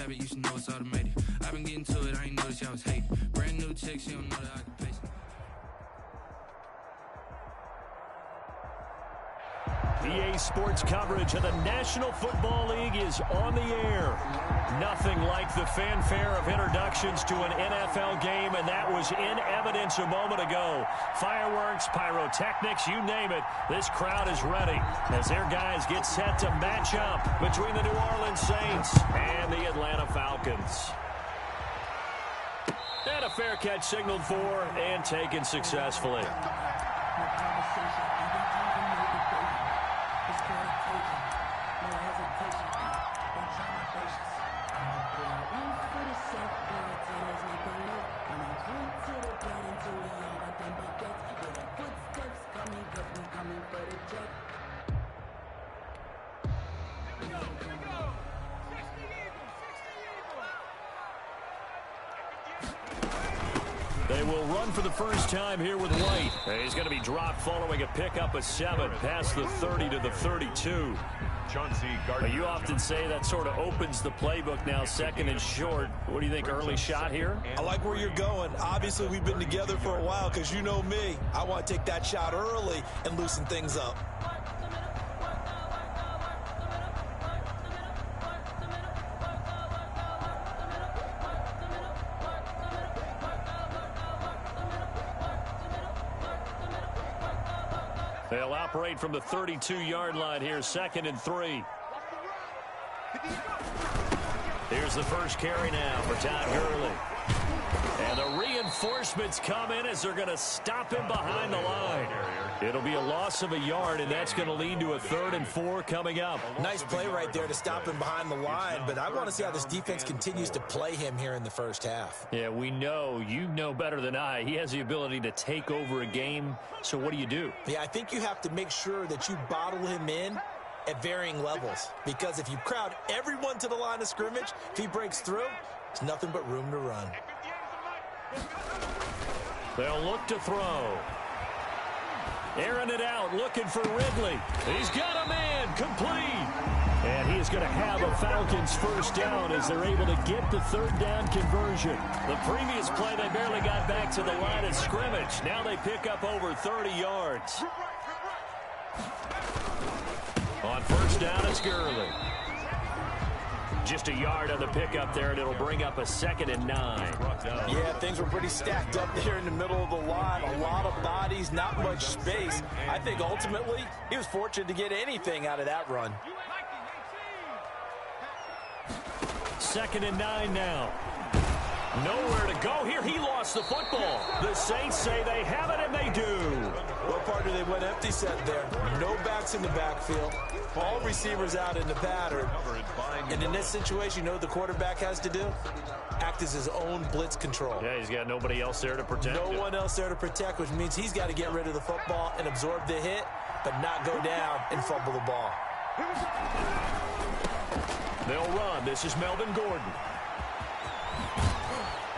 You should know it's automated. I've been getting to it, I ain't noticed y'all was hating. Brand new chick, she don't know the occupation. EA Sports coverage of the National Football League is on the air. Nothing like the fanfare of introductions to an NFL game, and that was in evidence a moment ago. Fireworks, pyrotechnics, you name it. This crowd is ready as their guys get set to match up between the New Orleans Saints and the Atlanta Falcons. And a fair catch signaled for and taken successfully. They will run for the first time here with White. He's going to be dropped following a pickup of 7 past the 30 to the 32. You often say that sort of opens the playbook now, second and short. What do you think, early shot here? I like where you're going. Obviously, we've been together for a while because you know me. I want to take that shot early and loosen things up. They'll operate from the 32-yard line here, 2nd and 3. Here's the first carry now for Todd Gurley. And the reinforcements come in as they're going to stop him behind the line. It'll be a loss of a yard, and that's going to lead to a 3rd and 4 coming up. Nice play right there to stop him behind the line, but I want to see how this defense continues to play him here in the first half. Yeah, we know. You know better than I. He has the ability to take over a game, so what do? Yeah, I think you have to make sure that you bottle him in at varying levels, because if you crowd everyone to the line of scrimmage, if he breaks through, there's nothing but room to run. They'll look to throw. Airing it out, looking for Ridley. He's got a man, complete. And he is going to have a Falcons first down as they're able to get the 3rd down conversion. The previous play, they barely got back to the line of scrimmage. Now they pick up over 30 yards. On first down, it's Gurley. Just a yard on the pickup there, and it'll bring up a 2nd and 9. Yeah, things were pretty stacked up there in the middle of the line. A lot of bodies, not much space. I think ultimately he was fortunate to get anything out of that run. 2nd and 9 now. Nowhere to go here. He lost the football. The Saints say they have it, and they do. Well, partner, they went empty set there. No backs in the backfield. All receivers out in the pattern. And in this situation, you know what the quarterback has to do? Act as his own blitz control. Yeah, he's got nobody else there to protect him. No one else there to protect, which means he's got to get rid of the football and absorb the hit, but not go down and fumble the ball. They'll run. This is Melvin Gordon.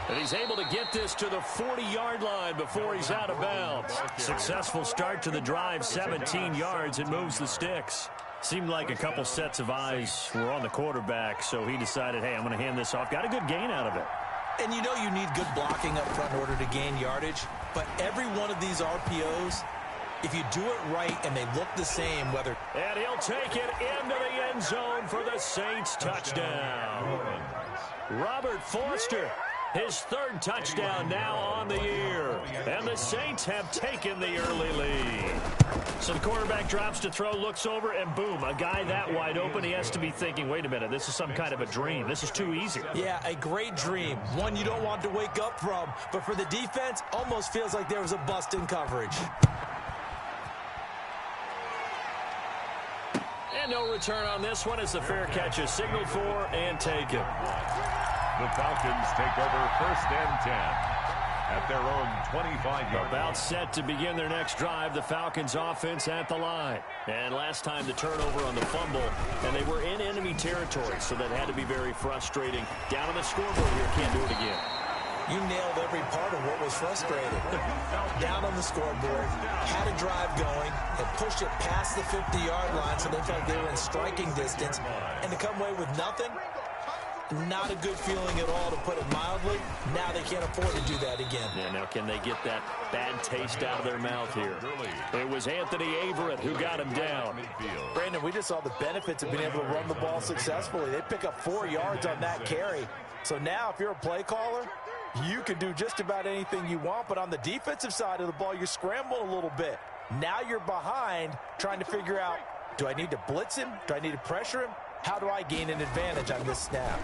And he's able to get this to the 40-yard line before he's out of bounds. Successful start to the drive, 17 yards. It moves the sticks. Seemed like a couple sets of eyes were on the quarterback, so he decided, hey, I'm going to hand this off. Got a good gain out of it. And you know you need good blocking up front in order to gain yardage, but every one of these RPOs If you do it right and they look the same, whether... And he'll take it into the end zone for the Saints touchdown. Robert Foster, his third touchdown now on the year. And the Saints have taken the early lead. So the quarterback drops to throw, looks over, and boom, a guy that wide open, he has to be thinking, wait a minute, this is some kind of a dream. This is too easy. Yeah, a great dream. One you don't want to wake up from. But for the defense, almost feels like there was a bust in coverage. And no return on this one as the fair catch is signaled for and taken. The Falcons take over 1st and 10 at their own 25-yard. About set to begin their next drive, the Falcons offense at the line. And last time the turnover on the fumble, and they were in enemy territory, so that had to be very frustrating. Down on the scoreboard here, can't do it again. You nailed every part of what was frustrating. Down on the scoreboard, had a drive going, had pushed it past the 50-yard line so they felt like they were in striking distance, and to come away with nothing, not a good feeling at all, to put it mildly. Now they can't afford to do that again. Yeah, now can they get that bad taste out of their mouth here? It was Anthony Averett who got him down. Brandon, we just saw the benefits of being able to run the ball successfully. They pick up 4 yards on that carry. So now if you're a play caller, you can do just about anything you want, but on the defensive side of the ball, you're scrambling a little bit. Now you're behind, trying to figure out, do I need to blitz him? Do I need to pressure him? How do I gain an advantage on this snap?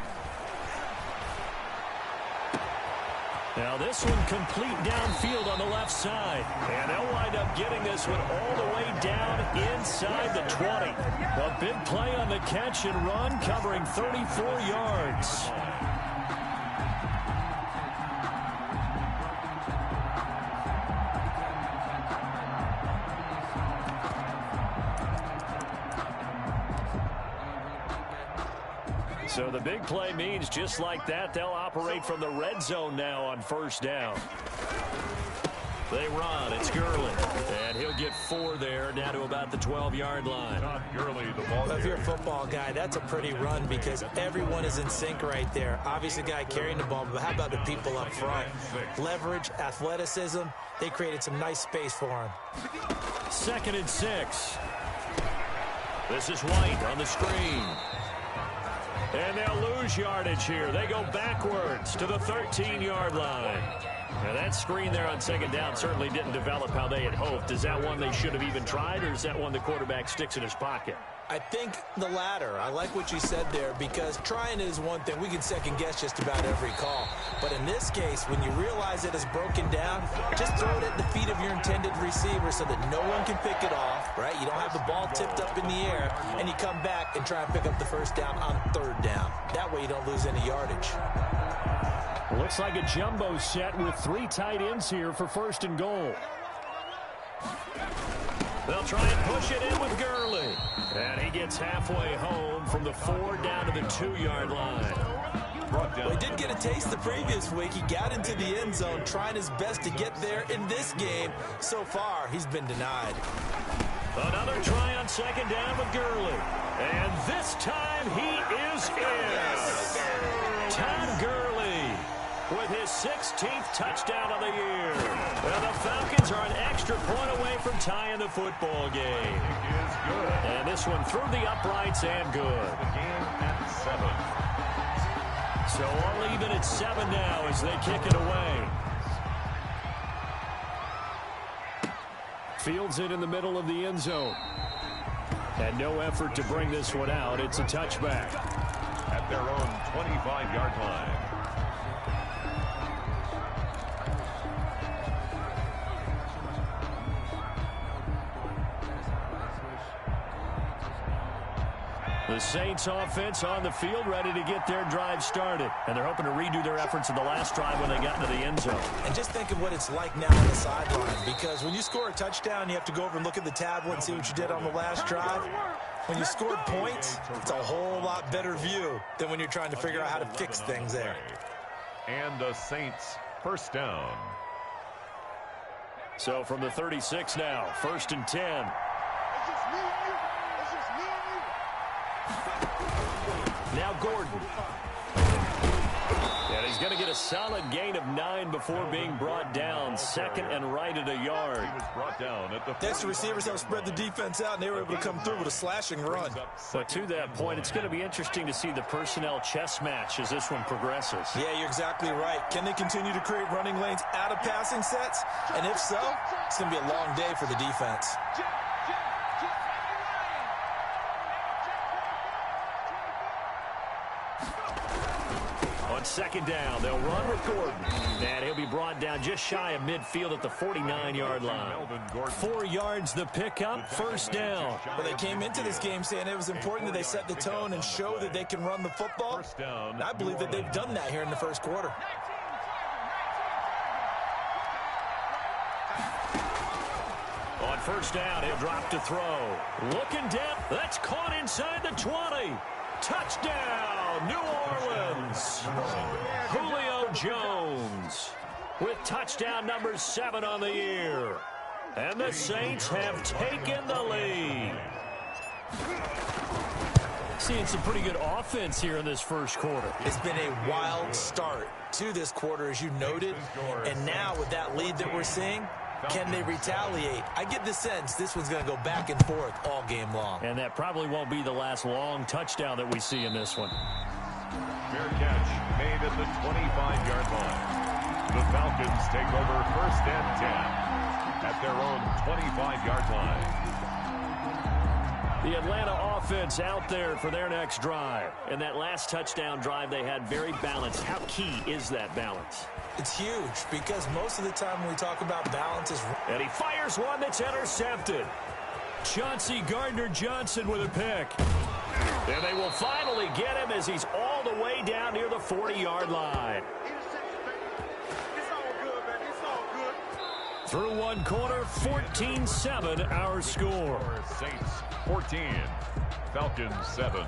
Now this one complete downfield on the left side. And they'll wind up getting this one all the way down inside the 20. A big play on the catch and run, covering 34 yards. So the big play means just like that, they'll operate from the red zone now on 1st down. They run. It's Gurley. And he'll get 4 there, down to about the 12-yard line. Gurley, the ball. If you're a football guy, that's a pretty run because everyone is in sync right there. Obviously, the guy carrying the ball, but how about the people up front? Leverage, athleticism. They created some nice space for him. 2nd and 6. This is White on the screen. And they'll lose yardage here. They go backwards to the 13-yard line. Now that screen there on 2nd down certainly didn't develop how they had hoped. Is that one they should have even tried, or is that one the quarterback sticks in his pocket? I think the latter. I like what you said there because trying is one thing. We can second guess just about every call. But in this case, when you realize it is broken down, just throw it at the feet of your intended receiver so that no one can pick it off, right? You don't have the ball tipped up in the air, and you come back and try and pick up the 1st down on 3rd down. That way you don't lose any yardage. Looks like a jumbo set with 3 tight ends here for 1st and goal. They'll try and push it in with Gurley. And he gets halfway home from the 4 down to the 2-yard line. Well, he did get a taste the previous week. He got into the end zone trying his best to get there in this game. So far, he's been denied. Another try on 2nd down with Gurley. And this time he is in. Todd Gurley with his 16th touchdown of the year. Well, the Falcons are an extra point away from tying the football game. And this one through the uprights and good. The game at 7. So all even at 7 now as they kick it away. Fields it in the middle of the end zone. And no effort to bring this one out. It's a touchback. At their own 25-yard line. The Saints offense on the field ready to get their drive started. And they're hoping to redo their efforts in the last drive when they got into the end zone. And just think of what it's like now on the sideline. Because when you score a touchdown, you have to go over and look at the tablet and see what you did on the last drive. When you scored points, it's a whole lot better view than when you're trying to figure out how to fix things there. And the Saints 1st down. So from the 36 now, 1st and 10. Now Gordon. And he's going to get a solid gain of 9 before being brought down. Second and right at a yard. He was brought down at the Next, the receivers helped spread the defense out, and they were able to come through with a slashing run. But to that point, it's going to be interesting to see the personnel chess match as this one progresses. Yeah, you're exactly right. Can they continue to create running lanes out of passing sets? And if so, it's going to be a long day for the defense. On second down, they'll run with Gordon. And he'll be brought down just shy of midfield at the 49-yard line. 4 yards the pickup, first down. Well, they came into this game saying it was important that they set the tone and show that they can run the football. And I believe that they've done that here in the first quarter. On first down, he'll drop to throw. Looking down, that's caught inside the 20. Touchdown, New Orleans. Julio Jones with touchdown number 7 on the year. And the Saints have taken the lead. Seeing some pretty good offense here in this first quarter. It's been a wild start to this quarter, as you noted. And now with that lead that we're seeing, can they retaliate? I get the sense this one's going to go back and forth all game long. And that probably won't be the last long touchdown that we see in this one. Fair catch made at the 25-yard line. The Falcons take over first and 10 at their own 25-yard line. The Atlanta offense out there for their next drive. And that last touchdown drive they had very balanced. How key is that balance? It's huge because most of the time when we talk about balance is... And he fires one that's intercepted. Chauncey Gardner-Johnson with a pick. And they will finally get him as he's all the way down near the 40-yard line. Through one quarter, 14-7 our score. Saints 14, Falcons 7.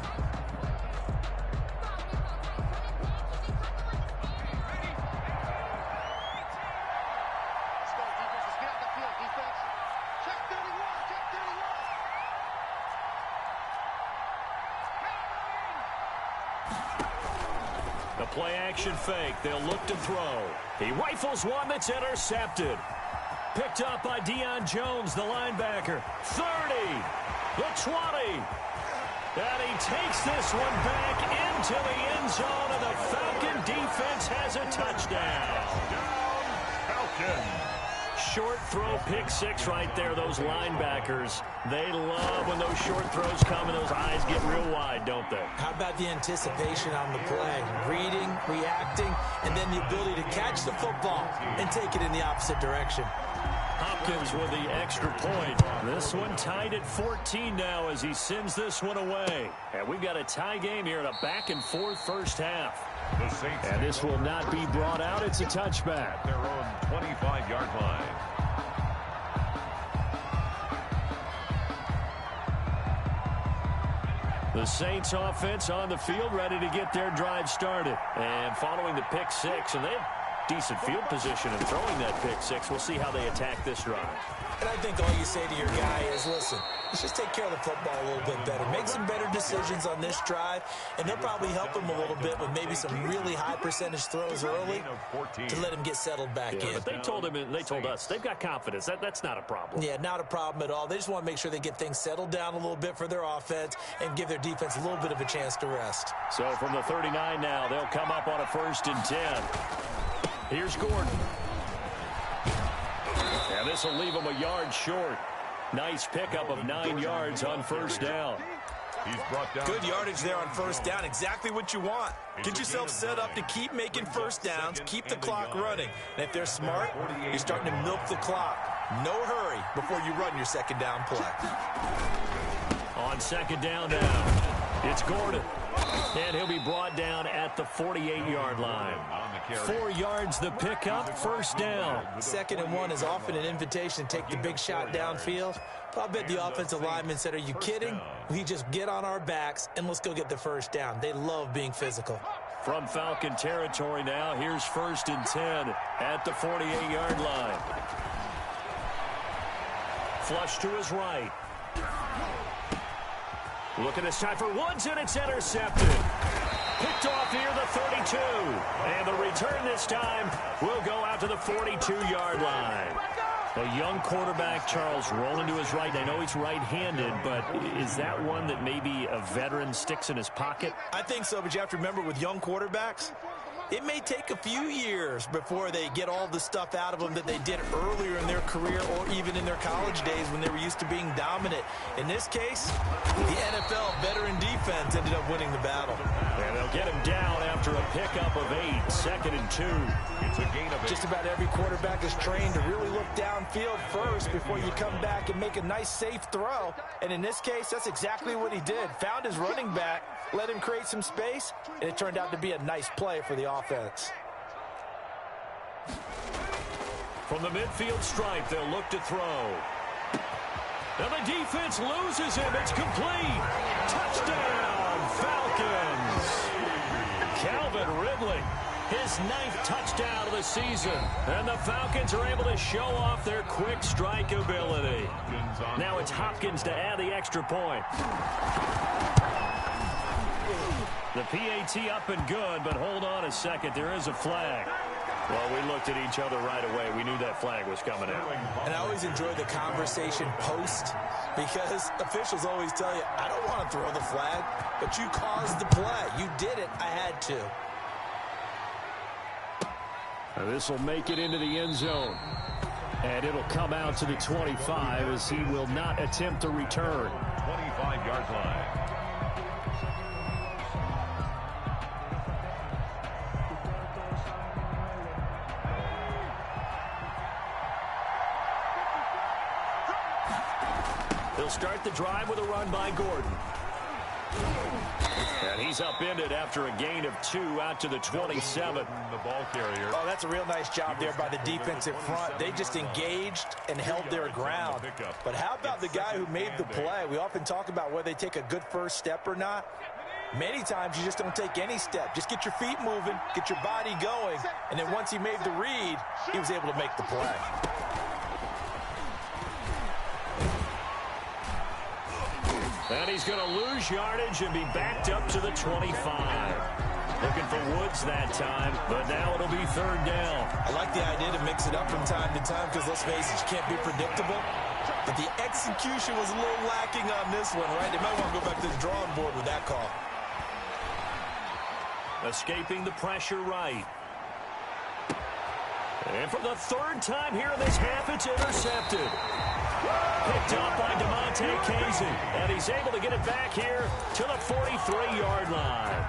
The play-action fake. They'll look to throw. He rifles one that's intercepted. Picked up by Deion Jones, the linebacker. 30, the 20. And he takes this one back into the end zone, and the Falcon defense has a touchdown. Falcons. Short throw, pick 6 right there. Those linebackers, they love when those short throws come and those eyes get real wide, don't they? How about the anticipation on the play? Reading, reacting, and then the ability to catch the football and take it in the opposite direction. Hopkins with the extra point. This one tied at 14 now as he sends this one away. And we've got a tie game here in a back-and-forth first half. And this will not be brought out. It's a touchback. Their own 25-yard line. The Saints offense on the field ready to get their drive started. And following the pick 6, and they have decent field position in throwing that pick 6. We'll see how they attack this drive. And I think all you say to your guy is, listen, let's just take care of the football a little bit better. Make some better decisions on this drive, and they'll probably help him a little bit with maybe some really high percentage throws early to let him get settled back in. But they told him, and they told us, they've got confidence. That's not a problem. Yeah, not a problem at all. They just want to make sure they get things settled down a little bit for their offense and give their defense a little bit of a chance to rest. So from the 39 now, they'll come up on a 1st and 10. Here's Gordon. And this will leave him a yard short. Nice pickup of 9 yards on first down. He's brought down. Good yardage there on first down. Exactly what you want. Get yourself set up to keep making first downs, keep the clock running. And if they're smart, you're starting to milk the clock. No hurry before you run your second down play. On second down now, it's Gordon. And he'll be brought down at the 48-yard line. 4 yards the pickup, first down. 2nd and 1 is often an invitation to take the big shot downfield. But I bet the offensive lineman said, are you kidding? We just get on our backs and let's go get the first down. They love being physical. From Falcon territory now, here's 1st and 10 at the 48-yard line. Flush to his right. Looking this time for Woods, and it's intercepted. Picked off near the 32. And the return this time will go out to the 42-yard line. A young quarterback, Charles, rolling to his right. I know he's right-handed, but is that one that maybe a veteran sticks in his pocket? I think so, but you have to remember with young quarterbacks, it may take a few years before they get all the stuff out of them that they did earlier in their career or even in their college days when they were used to being dominant. In this case, the NFL veteran defense ended up winning the battle. And they'll get him down after a pickup of 8, 2nd and 2. It's a gain of 8. Just about every quarterback is trained to really look downfield first before you come back and make a nice, safe throw. And in this case, that's exactly what he did. Found his running back, let him create some space, and it turned out to be a nice play for the offense. From the midfield stripe, they'll look to throw. Now the defense loses him. It's complete. Touchdown, Falcons. Calvin Ridley, his 9th touchdown of the season. And the Falcons are able to show off their quick strike ability. Now it's Hopkins to add the extra point. The PAT up and good, but hold on a second. There is a flag. Well, we looked at each other right away. We knew that flag was coming out. And I always enjoy the conversation post because officials always tell you, I don't want to throw the flag, but you caused the play. You did it. I had to. This will make it into the end zone. And it'll come out to the 25 as he will not attempt to return. 25-yard line. He'll start the drive with a run by Gordon. And he's upended after a gain of 2 out to the 27. The ball carrier. Oh, that's a real nice job there by the defensive front. They just engaged and held their ground. But how about the guy who made the play? We often talk about whether they take a good first step or not. Many times you just don't take any step. Just get your feet moving, get your body going, and then once he made the read, he was able to make the play. And he's going to lose yardage and be backed up to the 25. Looking for Woods that time, but now it'll be 3rd down. I like the idea to mix it up from time to time because, let's face it, you can't be predictable. But the execution was a little lacking on this one, right? They might want to go back to the drawing board with that call. Escaping the pressure right. And for the 3rd time here in this half, it's intercepted. Picked up by DeMonte Casey. And he's able to get it back here to the 43-yard line.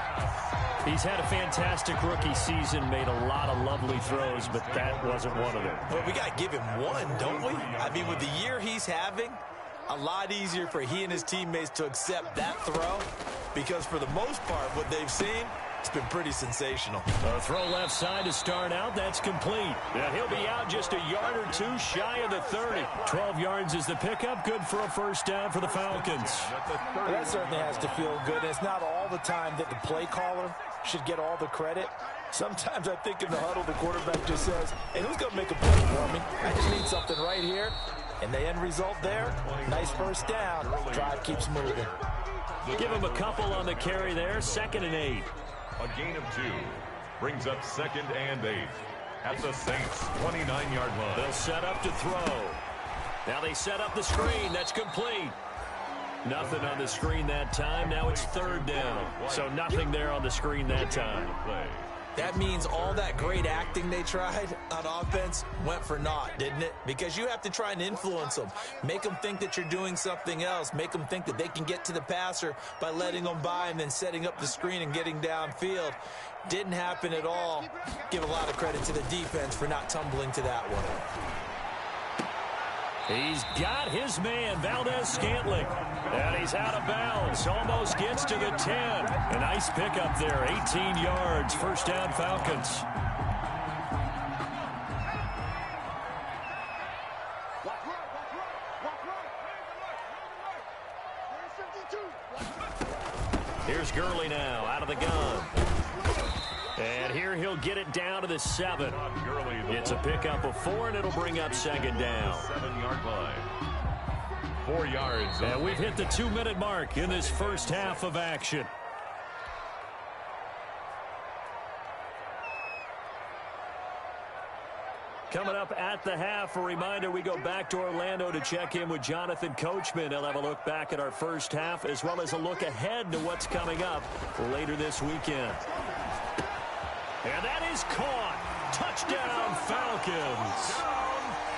He's had a fantastic rookie season, made a lot of lovely throws, but that wasn't one of them. Well, we got to give him one, don't we? I mean, with the year he's having, a lot easier for he and his teammates to accept that throw because for the most part, what they've seen, it's been pretty sensational. A throw left side to start out. That's complete. And he'll be out just a yard or 2 shy of the 30. 12 yards is the pickup. Good for a 1st down for the Falcons. Well, that certainly has to feel good. It's not all the time that the play caller should get all the credit. Sometimes I think in the huddle, the quarterback just says, hey, who's going to make a play for me? I just need something right here. And the end result there, nice 1st down. Drive keeps moving. Give him a couple on the carry there. 2nd and 8. A gain of 2 brings up 2nd and 8 at the Saints' 29-yard line. They'll set up to throw. Now they set up the screen. That's complete. Nothing on the screen that time. Now it's 3rd down. So nothing there on the screen that time. That means all that great acting they tried on offense went for naught, didn't it? Because you have to try and influence them. Make them think that you're doing something else. Make them think that they can get to the passer by letting them by and then setting up the screen and getting downfield. Didn't happen at all. Give a lot of credit to the defense for not tumbling to that one. He's got his man, Valdez-Scantling. And he's out of bounds. Almost gets to the 10. A nice pickup there, 18 yards. 1st down, Falcons. Here's Gurley now, out of the gun. And here he'll get it down to the 7. It's a pickup of 4, and it'll bring up 2nd down. 7-yard line. 4 yards. And we've hit the 2-minute mark in this first half of action. Coming up at the half, a reminder, we go back to Orlando to check in with Jonathan Coachman. He'll have a look back at our first half as well as a look ahead to what's coming up later this weekend. And that is caught. Touchdown, Falcons.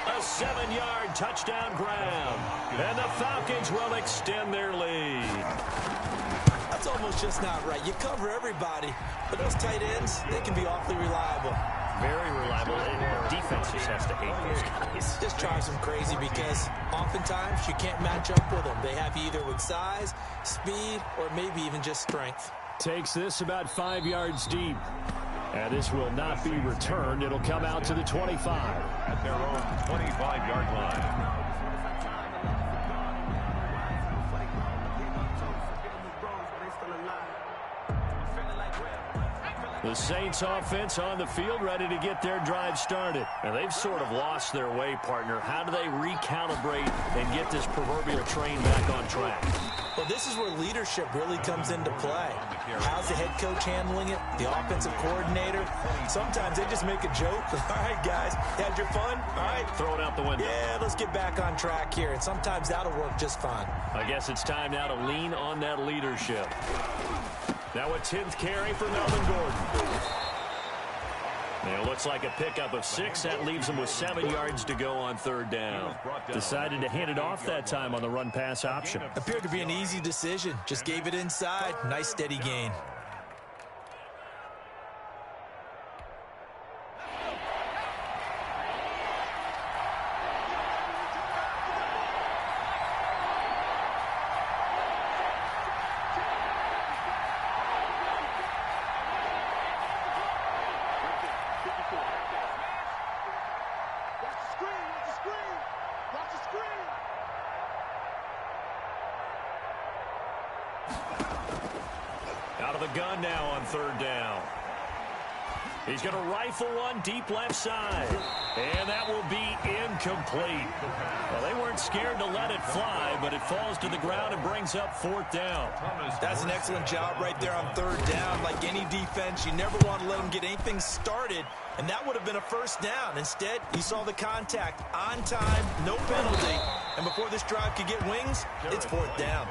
A 7-yard touchdown grab. And the Falcons will extend their lead. That's almost just not right. You cover everybody, but those tight ends, they can be awfully reliable. Very reliable. And defense just has to hate those guys. This drives them crazy because oftentimes you can't match up with them. They have you either with size, speed, or maybe even just strength. Takes this about 5 yards deep. And this will not be returned. It'll come out to the 25. At their own 25-yard line. The Saints offense on the field ready to get their drive started. And they've sort of lost their way, partner. How do they recalibrate and get this proverbial train back on track? Well, this is where leadership really comes into play. How's the head coach handling it? The offensive coordinator? Sometimes they just make a joke. All right, guys, had your fun? All right. Throw it out the window. Yeah, let's get back on track here. And sometimes that'll work just fine. I guess it's time now to lean on that leadership. Now a 10th carry for Melvin Gordon. And it looks like a pickup of 6. That leaves him with 7 yards to go on third down. Decided to hand it off that time on the run-pass option. Appeared to be an easy decision. Just gave it inside. Nice steady gain. Out of the gun now on third down. He's going to rifle one deep left side. And that will be incomplete. Well, they weren't scared to let it fly, but it falls to the ground and brings up fourth down. That's an excellent job right there on third down. Like any defense, you never want to let them get anything started, and that would have been a first down. Instead, you saw the contact on time, no penalty. And before this drive could get wings, it's fourth down.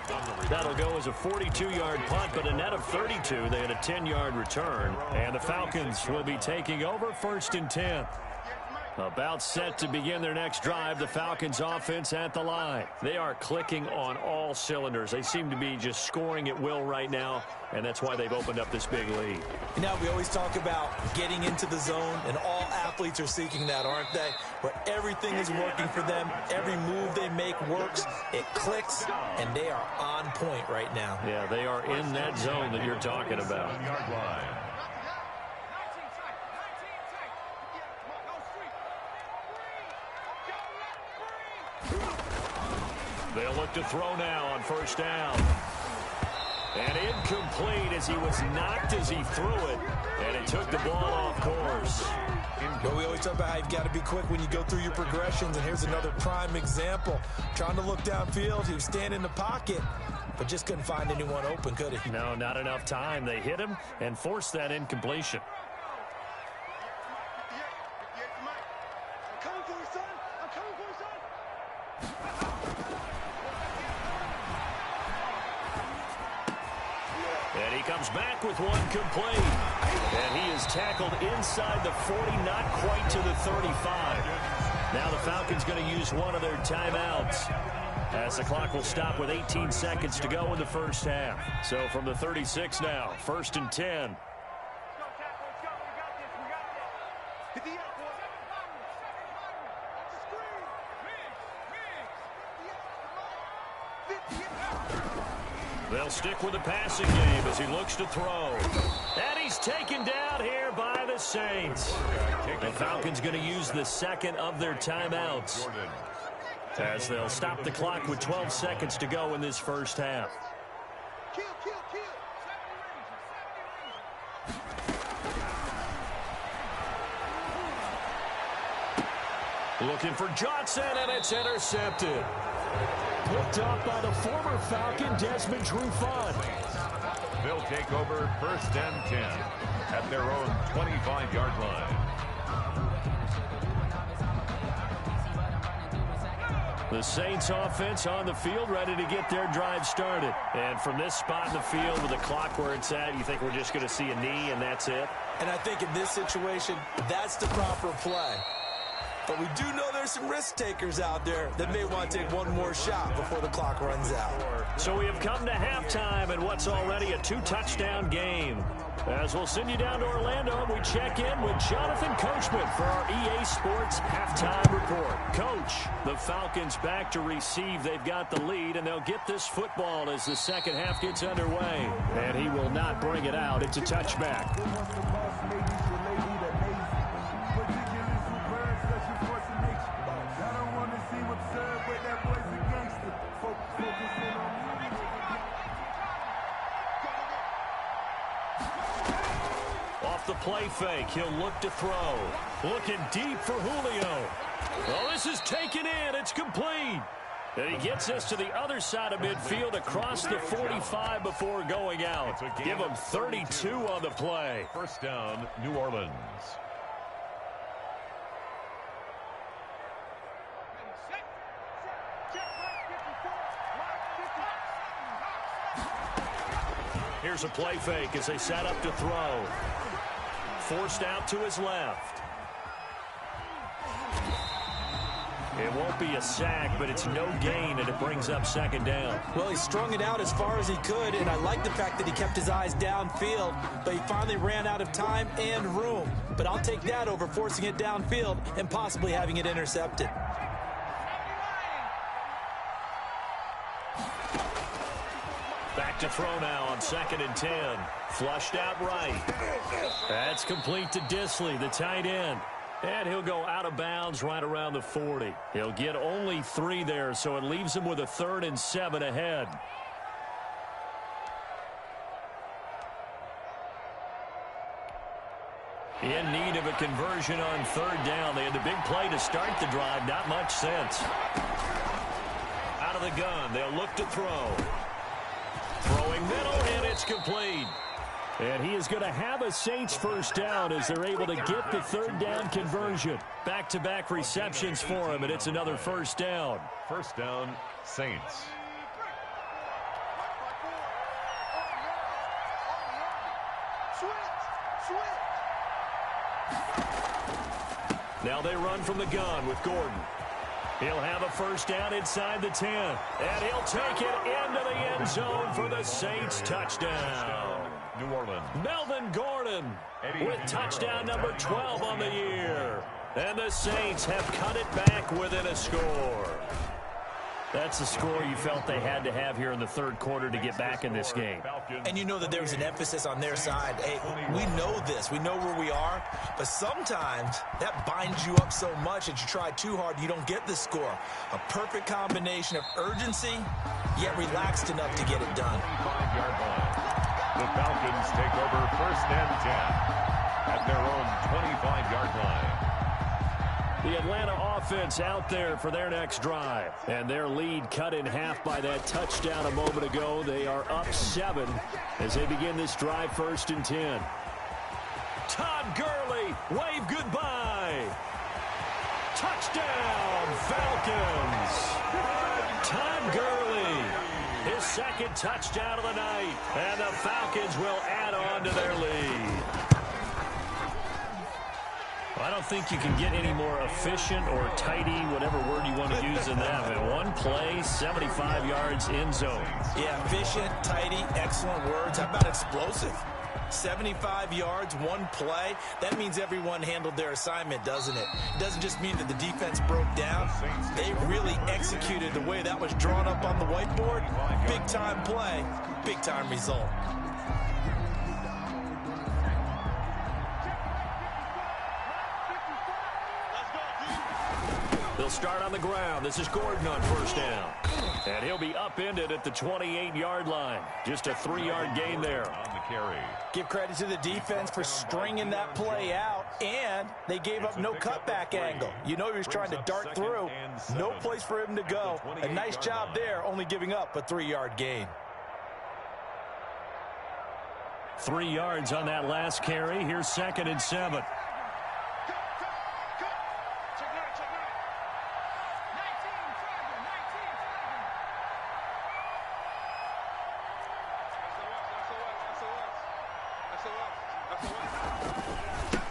That'll go as a 42-yard punt, but a net of 32. They had a 10-yard return. And the Falcons will be taking over first and 10. About set to begin their next drive, the Falcons offense at the line. They are clicking on all cylinders. They seem to be just scoring at will right now, and that's why they've opened up this big lead. You know, we always talk about getting into the zone, and all athletes are seeking that, aren't they? Where everything is working for them, every move they make works, it clicks, and they are on point right now. Yeah, they are in that zone that you're talking about. They'll look to throw now on first down. And incomplete as he was knocked as he threw it. And it took the ball off course. But we always talk about how you've got to be quick when you go through your progressions. And here's another prime example. Trying to look downfield. He was standing in the pocket, but just couldn't find anyone open, could he? No, not enough time. They hit him and forced that incompletion. And he comes back with one complete. And he is tackled inside the 40, not quite to the 35. Now the Falcons going to use one of their timeouts, as the clock will stop with 18 seconds to go in the first half. So from the 36 now, first and 10. They'll stick with the passing game as he looks to throw. And he's taken down here by the Saints. The Falcons going to use the second of their timeouts, as they'll stop the clock with 12 seconds to go in this first half. Looking for Johnson, and it's intercepted. picked off by the former Falcon, Desmond Trufant. They'll take over 1st and 10 at their own 25-yard line. The Saints offense on the field, ready to get their drive started. And from this spot in the field with the clock where it's at, you think we're just going to see a knee and that's it? And I think in this situation, that's the proper play. But we do know there's some risk takers out there that may want to take one more shot before the clock runs out. So we have come to halftime in what's already a 2-touchdown game. As we'll send you down to Orlando, we check in with Jonathan Coachman for our EA Sports Halftime Report. Coach, the Falcons back to receive. They've got the lead, and they'll get this football as the second half gets underway. And he will not bring it out. It's a touchback. Off the play fake, he'll look to throw. Looking deep for Julio. Well, this is taken in. It's complete. And he gets us to the other side of midfield across the 45 before going out. Give him 32 on the play. 1st down, New Orleans. Here's a play fake as they set up to throw. Forced out to his left. It won't be a sack, but it's no gain, and it brings up 2nd down. Well, he strung it out as far as he could, and I like the fact that he kept his eyes downfield, but he finally ran out of time and room. But I'll take that over forcing it downfield and possibly having it intercepted. Back to throw now on 2nd and 10. Flushed out right. That's complete to Disley, the tight end. And he'll go out of bounds right around the 40. He'll get only 3 there, so it leaves him with a 3rd and 7 ahead. In need of a conversion on 3rd down. They had the big play to start the drive. Not much sense. Out of the gun. They'll look to throw. Throwing middle, and it's complete. And he is going to have a Saints 1st down as they're able to get the 3rd down conversion. Back-to-back receptions for him, and it's another 1st down. 1st down, Saints. Now they run from the gun with Gordon. He'll have a 1st down inside the 10. And he'll take it into the end zone for the Saints touchdown. New Orleans. Melvin Gordon with touchdown number 12 on the year. And the Saints have cut it back within a score. That's the score you felt they had to have here in the 3rd quarter to get back in this game. And you know that there was an emphasis on their side. Hey, we know this. We know where we are. But sometimes that binds you up so much that you try too hard, you don't get the score. A perfect combination of urgency, yet relaxed enough to get it done. 25-yard line. The Falcons take over 1st and 10 at their own 25-yard line. The Atlanta offense out there for their next drive. And their lead cut in half by that touchdown a moment ago. They are up 7 as they begin this drive 1st and 10. Todd Gurley, wave goodbye. Touchdown, Falcons. Todd Gurley, his 2nd touchdown of the night. And the Falcons will add on to their lead. I don't think you can get any more efficient or tidy, whatever word you want to use in that. In one play, 75 yards in zone. Yeah, efficient, tidy, excellent words. How about explosive? 75 yards, one play. That means everyone handled their assignment, doesn't it? It doesn't just mean that the defense broke down. They really executed the way that was drawn up on the whiteboard. Big-time play, big-time result. They'll start on the ground. This is Gordon on 1st down. And he'll be upended at the 28-yard line. Just a 3-yard gain there. On the carry. Give credit to the defense for stringing that play out, and they gave up no cutback angle. You know he was trying to dart through. No place for him to go. A nice job there, only giving up a 3-yard gain. 3 yards on that last carry. Here's 2nd and 7.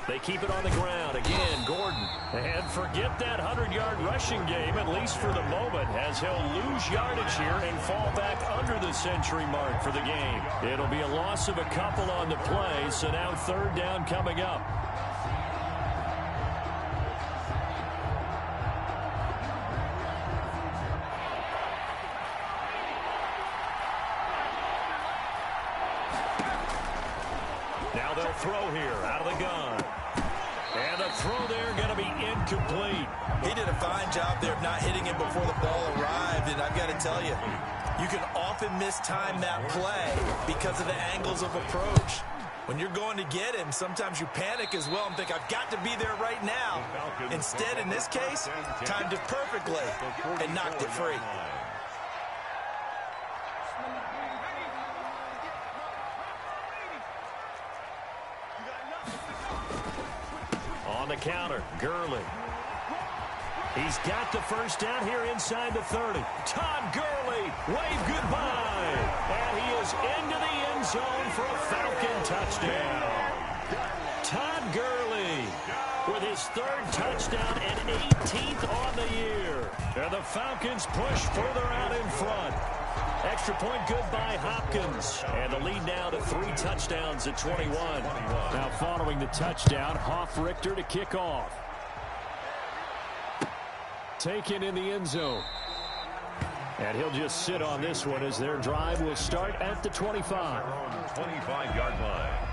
They keep it on the ground. Again, Gordon. And forget that 100-yard rushing game, at least for the moment, as he'll lose yardage here and fall back under the century mark for the game. It'll be a loss of a couple on the play, so now 3rd down coming up. Now they'll throw here out of the gun. And the throw there going to be incomplete. He did a fine job there of not hitting it before the ball arrived, and I've got to tell you, you can often mistime that play because of the angles of approach. When you're going to get him, sometimes you panic as well and think, I've got to be there right now. Instead, in this case, timed it perfectly and knocked it free. On the counter, Gurley. He's got the first down here inside the 30. Todd Gurley, wave goodbye. And he is into the end zone for a Falcon touchdown. Todd Gurley with his 3rd touchdown and 18th on the year. And the Falcons push further out in front. Extra point good by Hopkins. And the lead now to 3 touchdowns at 21. Now following the touchdown, Hoff-Richter to kick off. Taken in the end zone. And he'll just sit on this one as their drive will start at the 25. 25-yard line.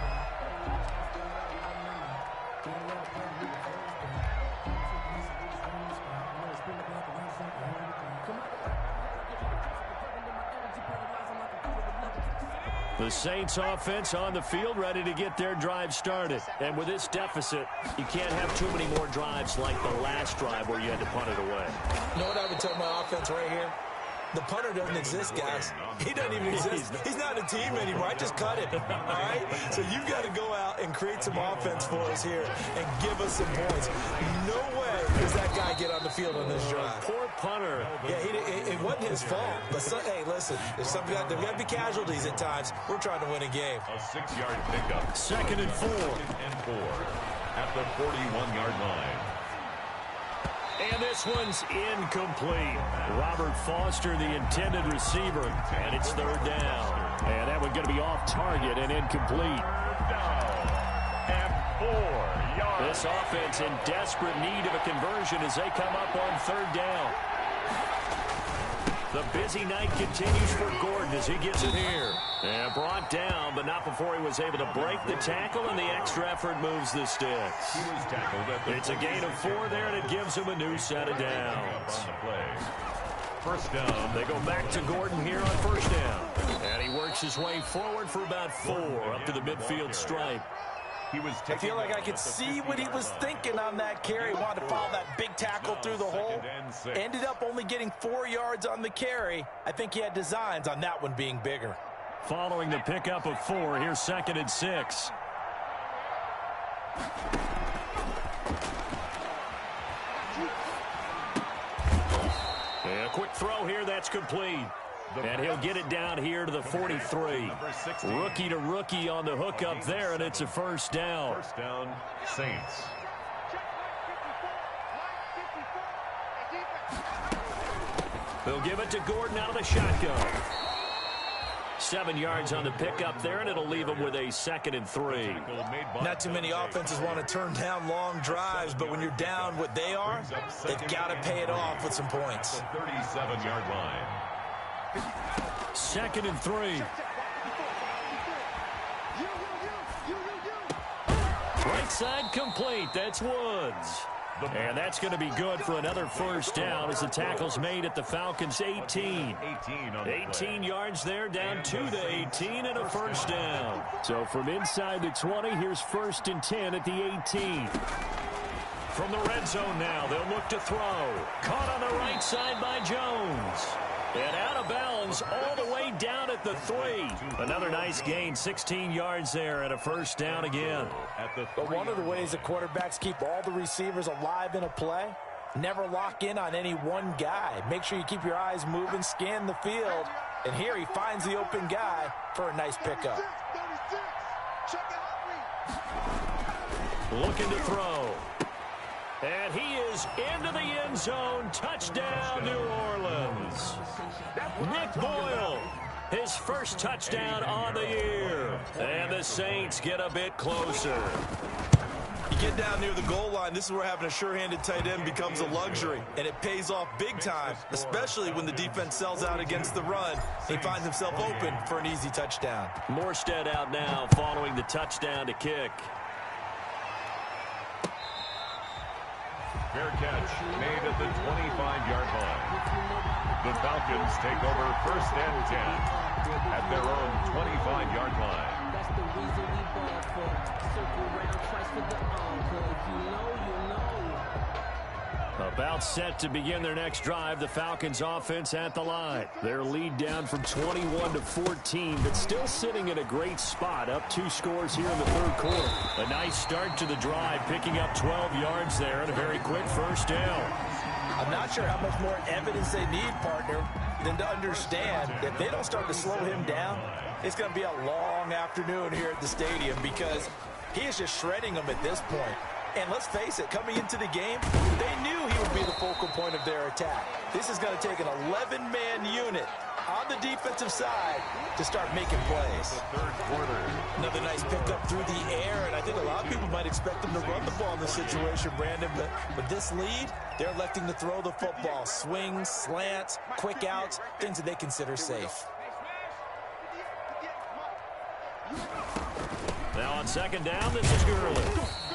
The Saints offense on the field ready to get their drive started. And with this deficit, you can't have too many more drives like the last drive where you had to punt it away. You know what I would tell my offense right here? The punter doesn't exist, guys. He doesn't even exist. He's not a team anymore. I just cut him, all right? So you've got to go out and create some offense for us here and give us some points. No way does that guy get on the field on this drive. Poor punter. Yeah, it wasn't his fault. But, hey, listen, there's got to be casualties at times. We're trying to win a game. A 6-yard pickup. 2nd and 4. 2nd and 4 at the 41-yard line. And this one's incomplete. Robert Foster, the intended receiver, and it's 3rd down. And that one going to be off target and incomplete. Down and 4 yards. This offense in desperate need of a conversion as they come up on 3rd down. The busy night continues for Gordon as he gets it here. And brought down, but not before he was able to break the tackle, and the extra effort moves the sticks. He was tackled at the It's a gain of 4 there, and it gives him a new set of downs. on the play. 1st down. They go back to Gordon here on 1st down. And he works his way forward for about 4 up to the midfield stripe. I feel like I could see what he was thinking on that carry. Wanted to follow that big tackle through the hole. Ended up only getting 4 yards on the carry. I think he had designs on that one being bigger. Following the pickup of 4, here's 2nd and 6. And a quick throw here, that's complete. And he'll get it down here to the 43. Rookie to rookie on the hook up there, and it's a 1st down. 1st down, Saints. They'll give it to Gordon out of the shotgun. 7 yards on the pickup there, and it'll leave him with a 2nd and 3. Not too many offenses want to turn down long drives, but when you're down what they are, they've got to pay it off with some points. 37-yard line. 2nd and 3. Right side complete. That's Woods. And that's going to be good for another first down as the tackle's made at the Falcons' 18. 18 yards there, down to the 18 and a first down. So from inside the 20, here's 1st and 10 at the 18. From the red zone now, they'll look to throw. Caught on the right side by Jones. And out of bounds all the way down at the 3. Another nice gain, 16 yards there and a first down again. But one of the ways the quarterbacks keep all the receivers alive in a play, never lock in on any one guy. Make sure you keep your eyes moving, scan the field. And here he finds the open guy for a nice pickup. Looking to throw. And he is into the end zone. Touchdown, New Orleans. Nick Boyle, his first touchdown on the year. And the Saints get a bit closer. You get down near the goal line, this is where having a sure-handed tight end becomes a luxury. And it pays off big time, especially when the defense sells out against the run. He finds himself open for an easy touchdown. Morstead out now following the touchdown to kick. Fair catch made at the 25-yard line. The Falcons take over 1st and 10 at their own 25-yard line. That's the reason we ball for. Circle round twice for the encore. You know. About set to begin their next drive, the Falcons offense at the line. Their lead down from 21 to 14, but still sitting in a great spot, up 2 scores here in the 3rd quarter. A nice start to the drive, picking up 12 yards there and a very quick first down. I'm not sure how much more evidence they need, partner, than to understand that if they don't start to slow him down, it's going to be a long afternoon here at the stadium because he is just shredding them at this point. And let's face it, coming into the game, they knew he would be the focal point of their attack. This is going to take an 11-man unit on the defensive side to start making plays. Third quarter. Another nice pickup through the air, and I think a lot of people might expect them to run the ball in this situation, Brandon, but with this lead, they're electing to throw the football. Swings, slants, quick outs, things that they consider safe. Now on 2nd down, this is Gurley.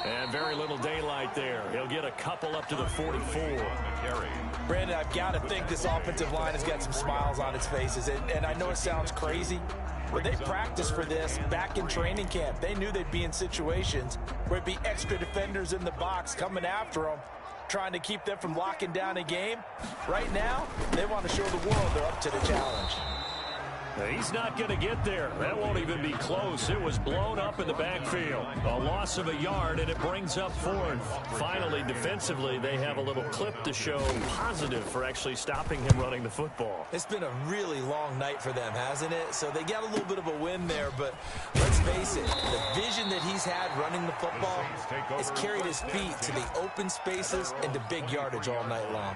And very little daylight there. He'll get a couple up to the 44. Brandon, I've got to think this offensive line has got some smiles on its faces. And I know it sounds crazy, but they practiced for this back in training camp. They knew they'd be in situations where it'd be extra defenders in the box coming after them, trying to keep them from locking down a game. Right now, they want to show the world they're up to the challenge. He's not going to get there. That won't even be close. It was blown up in the backfield. A loss of a yard, and it brings up 4th. Finally, defensively, they have a little clip to show positive for actually stopping him running the football. It's been a really long night for them, hasn't it? So they got a little bit of a win there, but let's face it, the vision that he's had running the football has carried his feet to the open spaces and to big yardage all night long.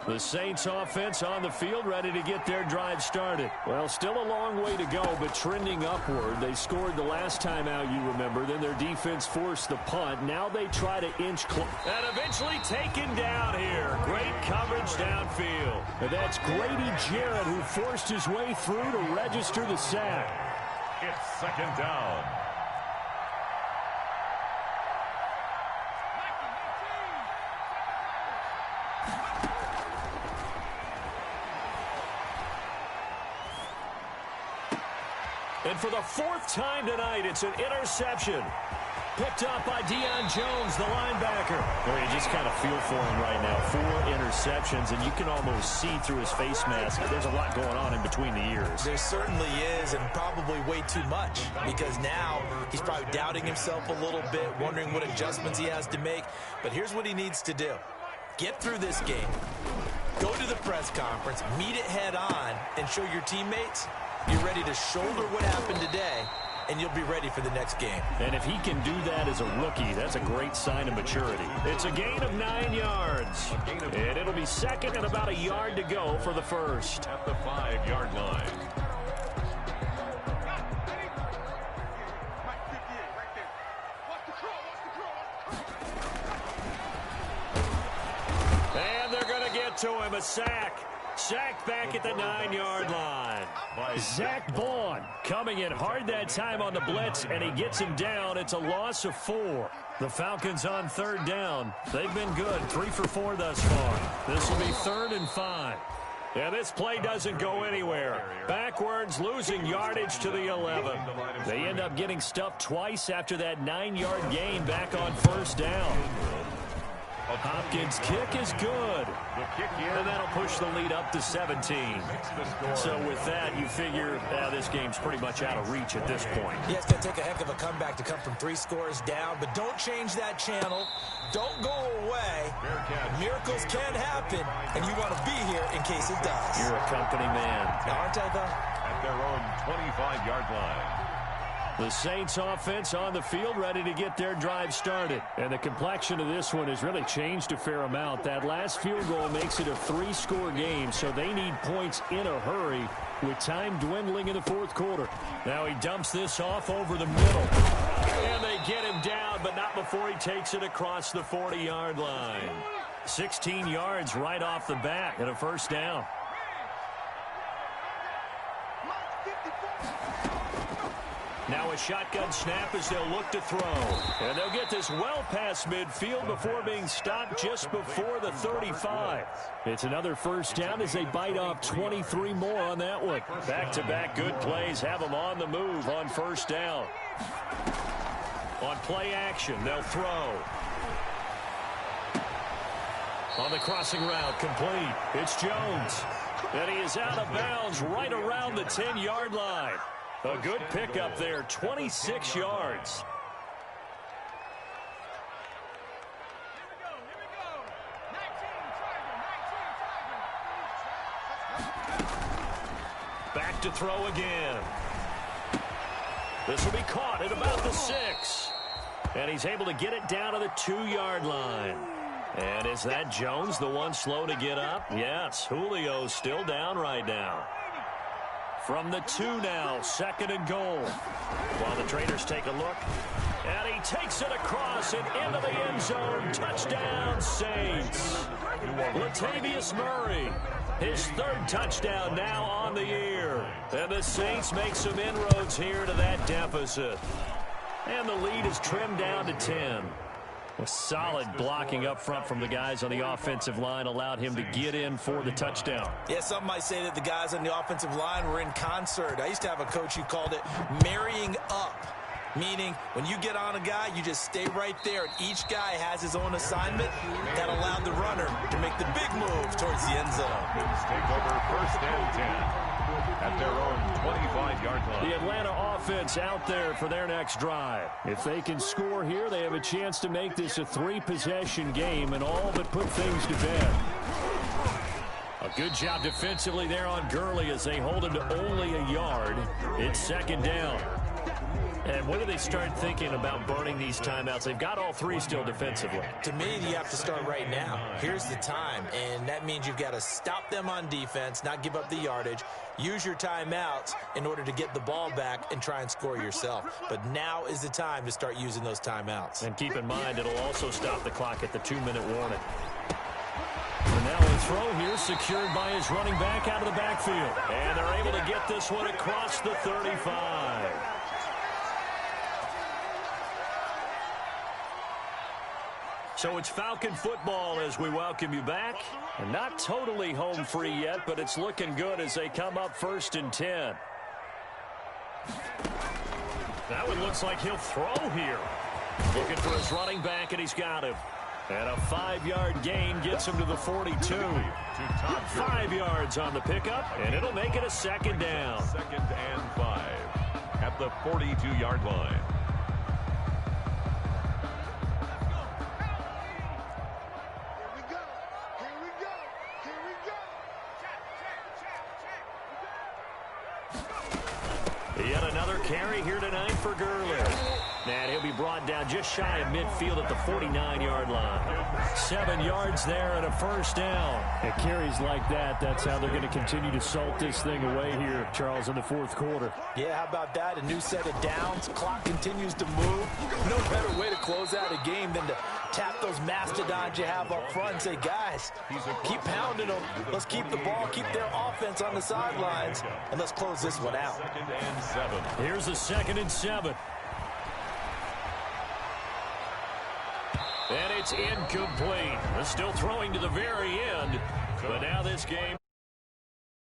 The Saints offense on the field ready to get their drive started. Well, still a long way to go, but trending upward. They scored the last time out, you remember. Then their defense forced the punt. Now they try to inch close. And eventually taken down here. Great coverage downfield. And that's Grady Jarrett who forced his way through to register the sack. It's 2nd down. And for the 4th time tonight, it's an interception. Picked up by Deion Jones, the linebacker. Well, you just kind of feel for him right now. 4 interceptions, and you can almost see through his face mask. There's a lot going on in between the ears. There certainly is, and probably way too much, because now he's probably doubting himself a little bit, wondering what adjustments he has to make. But here's what he needs to do. Get through this game. Go to the press conference, meet it head on, and show your teammates you're ready to shoulder what happened today, and you'll be ready for the next game. And if he can do that as a rookie, that's a great sign of maturity. It's a gain of 9 yards. And it'll be 2nd and about a yard to go for the first. At the 5-yard line. And they're going to get to him, a sack. Sacked back at the 9-yard line. Zach Vaughn coming in hard that time on the blitz, and he gets him down. It's a loss of 4. The Falcons on 3rd down. They've been good, 3 for 4 thus far. This will be 3rd and 5. And this play doesn't go anywhere. Backwards, losing yardage to the 11. They end up getting stuffed twice after that 9-yard gain back on 1st down. Hopkins' kick is good. And that'll push the lead up to 17. So with that, you figure this game's pretty much out of reach at this point. Yeah, it's going to take a heck of a comeback to come from 3 scores down, but don't change that channel. Don't go away. Miracles can happen, and you want to be here in case it does. You're a company man. Aren't I, though? At their own 25-yard line. The Saints offense on the field, ready to get their drive started. And the complexion of this one has really changed a fair amount. That last field goal makes it a 3-score game, so they need points in a hurry with time dwindling in the 4th quarter. Now he dumps this off over the middle. And they get him down, but not before he takes it across the 40-yard line. 16 yards right off the bat and a 1st down. Now a shotgun snap as they'll look to throw. And they'll get this well past midfield before being stopped just before the 35. It's another 1st down as they bite off 23 more on that one. Back-to-back good plays have them on the move on 1st down. On play action, they'll throw. On the crossing route, complete. It's Jones. And he is out of bounds right around the 10-yard line. A good pickup there, 26 yards. Back to throw again. This will be caught at about the 6. And he's able to get it down to the 2-yard line. And is that Jones, the one slow to get up? Yes, Julio's still down right now. From the 2 now, 2nd and goal. While the Traders take a look. And he takes it across and into the end zone. Touchdown, Saints. Latavius Murray, his 3rd touchdown now on the year. And the Saints make some inroads here to that deficit. And the lead is trimmed down to 10. A solid blocking up front from the guys on the offensive line allowed him to get in for the touchdown. Yeah, some might say that the guys on the offensive line were in concert. I used to have a coach who called it marrying up, meaning when you get on a guy, you just stay right there, and each guy has his own assignment. That allowed the runner to make the big move towards the end zone. Take over 1st and 10 at their own 25-yard line. The Atlanta offense out there for their next drive. If they can score here, they have a chance to make this a 3-possession game and all but put things to bed. A good job defensively there on Gurley as they hold him to only a yard. It's 2nd down. And when do they start thinking about burning these timeouts? They've got all 3 still defensively. To me, you have to start right now. Here's the time, and that means you've got to stop them on defense, not give up the yardage. Use your timeouts in order to get the ball back and try and score yourself. But now is the time to start using those timeouts. And keep in mind, it'll also stop the clock at the 2-minute warning. And now a throw here secured by his running back out of the backfield. And they're able to get this one across the 35. So it's Falcon football as we welcome you back. And not totally home free yet, but it's looking good as they come up 1st and 10. That one looks like he'll throw here. Looking for his running back, and he's got him. And a 5-yard gain gets him to the 42. 5 yards on the pickup, and it'll make it a 2nd down. 2nd and 5 at the 42-yard line. Yet another carry here tonight for Gurley. And he'll be brought down just shy of midfield at the 49-yard line. 7 yards there and a first down. At carries like that, that's how they're going to continue to salt this thing away here, Charles, in the fourth quarter. Yeah, how about that? A new set of downs. Clock continues to move. No better way to close out a game than to tap those mastodons you have up front and say, guys, keep pounding them. Let's keep the ball, keep their offense on the sidelines, and let's close this one out. 2nd and 7. Here's a 2nd and 7. And it's incomplete. They're still throwing to the very end. But now this game